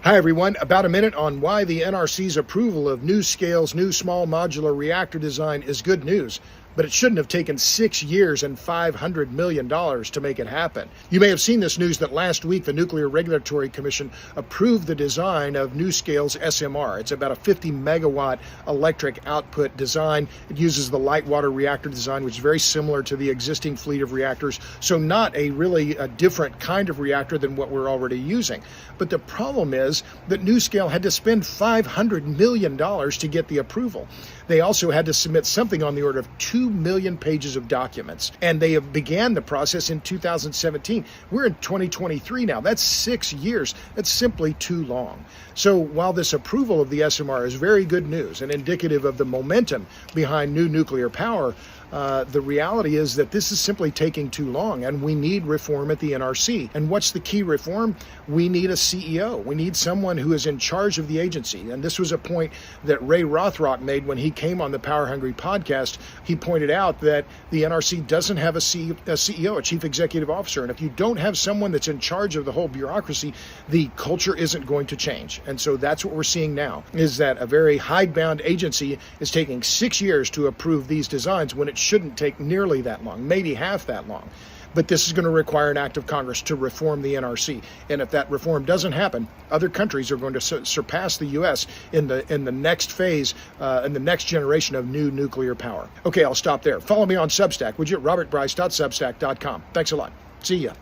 Hi everyone, about a minute on why the NRC's approval of NuScale's new small modular reactor design is good news, but it shouldn't have taken 6 years and $500 million to make it happen. You may have seen this news that last week the Nuclear Regulatory Commission approved the design of NuScale's SMR. It's about a 50 megawatt electric output design. It uses the light water reactor design, which is very similar to the existing fleet of reactors, so not a really different kind of reactor than what we're already using. But the problem is that NuScale had to spend $500 million to get the approval. They also had to submit something on the order of 2 million pages of documents, and they have began the process in 2017. We're in 2023 now. That's 6 years. That's simply too long. So while this approval of the SMR is very good news and indicative of the momentum behind new nuclear power, the reality is that this is simply taking too long, and we need reform at the NRC. And what's the key reform? We need a CEO. We need someone who is in charge of the agency. And this was a point that Ray Rothrock made when he came on the Power Hungry podcast. He pointed out that the NRC doesn't have a CEO, a chief executive officer. And if you don't have someone that's in charge of the whole bureaucracy, the culture isn't going to change. And so that's what we're seeing now, is that a very hidebound agency is taking 6 years to approve these designs when it shouldn't take nearly that long, maybe half that long. But this is going to require an act of Congress to reform the NRC. And if that reform doesn't happen, other countries are going to surpass the U.S. in the next phase, in the next generation of new nuclear power. Okay, I'll stop there. Follow me on Substack, would you? robertbryce.substack.com. Thanks a lot. See ya.